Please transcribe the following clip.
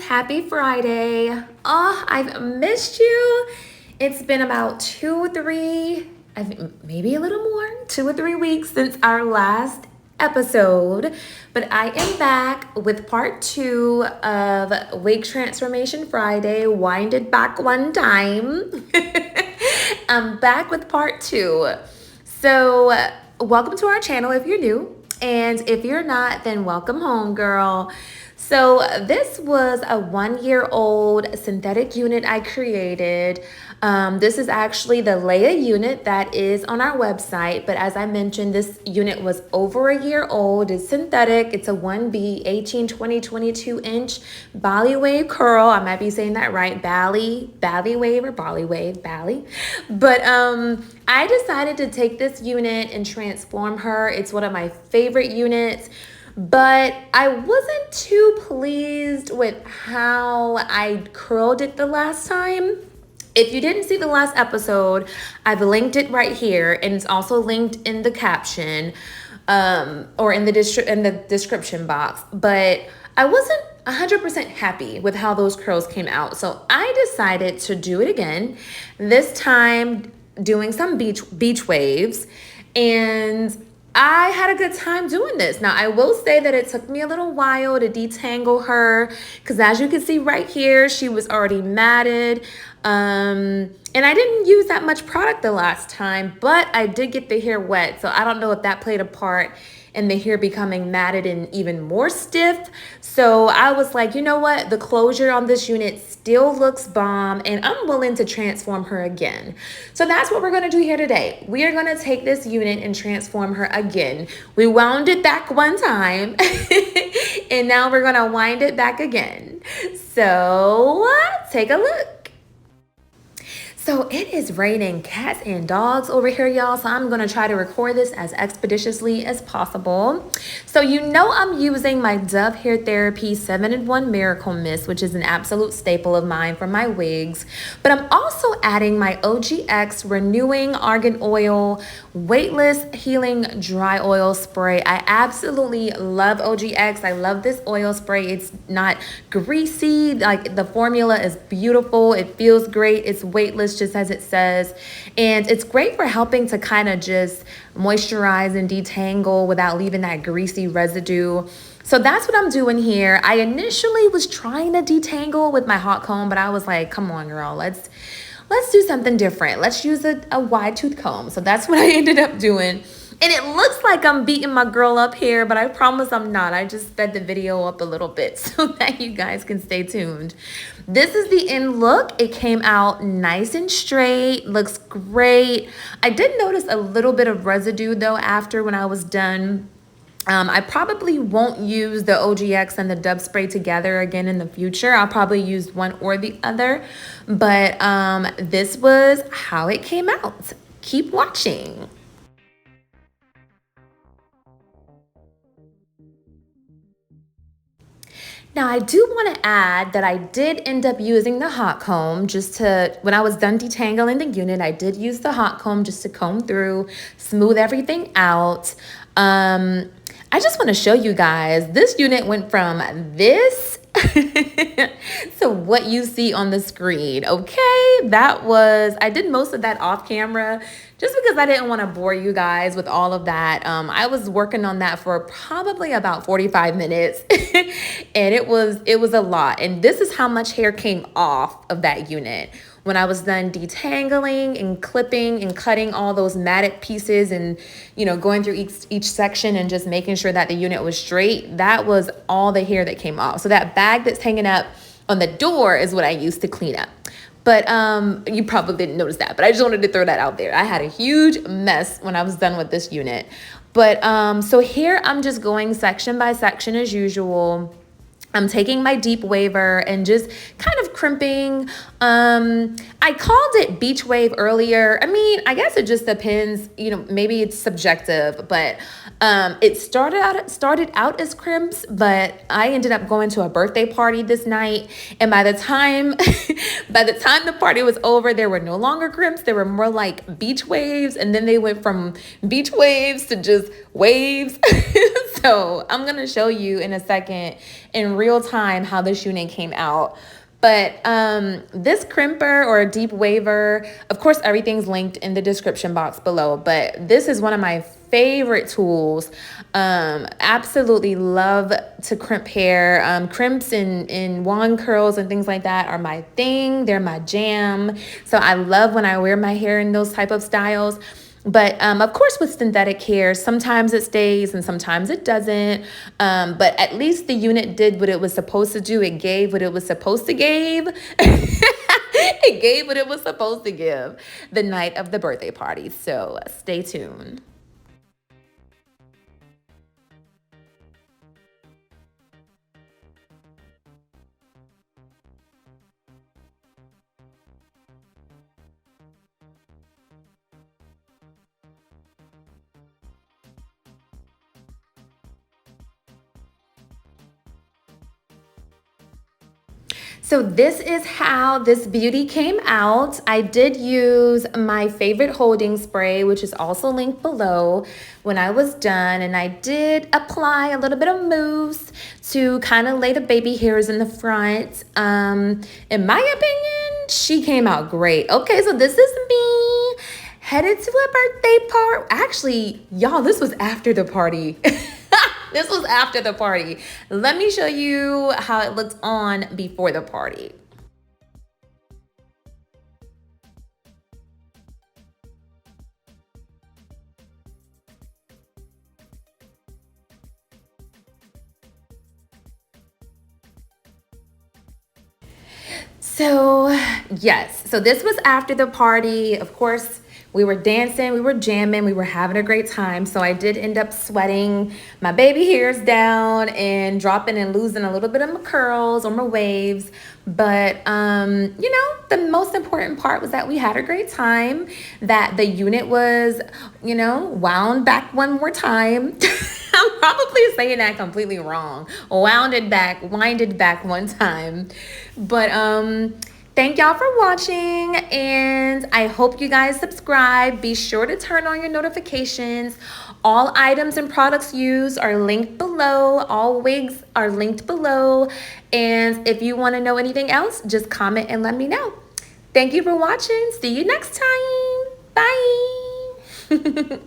Happy Friday. Oh, I've missed you. It's been about I think maybe a little more, 2 or 3 weeks since our last episode, but I am back with part 2 of Wig Transformation Friday. Wind it back one time. I'm back with part 2. So, welcome to our channel if you're new, and if you're not, then welcome home, girl. So this was a 1-year-old synthetic unit I created. This is actually the Leya unit that is on our website. But as I mentioned, this unit was over a year old. It's synthetic. It's a 1B 18, 20, 22 inch Bali wave curl. I might be saying that right. Bali wave or Bali wave, Bali. But I decided to take this unit and transform her. It's one of my favorite units. But I wasn't too pleased with how I curled it the last time. If you didn't see the last episode, I've linked it right here, and it's also linked in the caption or in the description box. But I wasn't 100% happy with how those curls came out, so I decided to do it again. This time, doing some beach waves, and I had a good time doing this. Now, I will say that it took me a little while to detangle her because as you can see right here, she was already matted. And I didn't use that much product the last time, but I did get the hair wet. So I don't know if that played a part in the hair becoming matted and even more stiff. So I was like, you know what? The closure on this unit still looks bomb, and I'm willing to transform her again. So that's what we're gonna do here today. We are gonna take this unit and transform her again. We wound it back one time, and now we're gonna wind it back again. So take a look. So it is raining cats and dogs over here, y'all. So I'm going to try to record this as expeditiously as possible. So you know I'm using my Dove Hair Therapy 7-in-1 Miracle Mist, which is an absolute staple of mine for my wigs. But I'm also adding my OGX Renewing Argan Oil Weightless Healing Dry Oil Spray. I absolutely love OGX. I love this oil spray. It's not greasy. Like, the formula is beautiful. It feels great. It's weightless, just as it says, and it's great for helping to kind of just moisturize and detangle without leaving that greasy residue. So that's what I'm doing here. I initially was trying to detangle with my hot comb, but I was like, come on, girl, let's do something different. Let's use a wide tooth comb. So that's what I ended up doing. And it looks like I'm beating my girl up here, but I promise I'm not. I just sped the video up a little bit so that you guys can stay tuned. This is the end look. It came out nice and straight, looks great. I did notice a little bit of residue though after when I was done. I probably won't use the OGX and the Dove spray together again in the future. I'll probably use one or the other, but this was how it came out. Keep watching. Now, I do want to add that I did end up using the hot comb when I was done detangling the unit, I did use the hot comb just to comb through, smooth everything out. I just want to show you guys, this unit went from this to what you see on the screen. Okay, I did most of that off camera just because I didn't want to bore you guys with all of that. I was working on that for probably about 45 minutes and it was a lot. And this is how much hair came off of that unit. When I was done detangling and clipping and cutting all those matted pieces and, going through each section and just making sure that the unit was straight, that was all the hair that came off. So that bag that's hanging up on the door is what I used to clean up. But you probably didn't notice that, but I just wanted to throw that out there. I had a huge mess when I was done with this unit. But so here I'm just going section by section as usual. I'm taking my deep waver and just kind of crimping. I called it beach wave earlier. I mean, I guess it just depends, maybe it's subjective, but it started out as crimps, but I ended up going to a birthday party this night, and by the time the party was over, there were no longer crimps. There were more like beach waves, and then they went from beach waves to just waves. So I'm going to show you in a second in real time how this unit came out. But this crimper or deep waver, of course, everything's linked in the description box below. But this is one of my favorite tools. Absolutely love to crimp hair. Crimps and wand curls and things like that are my thing. They're my jam. So I love when I wear my hair in those type of styles. But of course, with synthetic hair, sometimes it stays and sometimes it doesn't. But at least the unit did what it was supposed to do. It gave what it was supposed to give. It gave what it was supposed to give the night of the birthday party. So stay tuned. So this is how this beauty came out. I did use my favorite holding spray, which is also linked below, when I was done. And I did apply a little bit of mousse to kind of lay the baby hairs in the front. In my opinion, she came out great. Okay, so this is me headed to a birthday party. Actually, y'all, this was after the party. This was after the party. Let me show you how it looked on before the party. So yes, so this was after the party. Of course, we were dancing, we were jamming, we were having a great time. So I did end up sweating my baby hairs down and dropping and losing a little bit of my curls or my waves. But, you know, the most important part was that we had a great time, that the unit was, you know, wound back one more time. I'm probably saying that completely wrong. Winded back one time. But, thank y'all for watching, and I hope you guys subscribe. Be sure to turn on your notifications. All items and products used are linked below. All wigs are linked below. And if you want to know anything else, just comment and let me know. Thank you for watching. See you next time. Bye.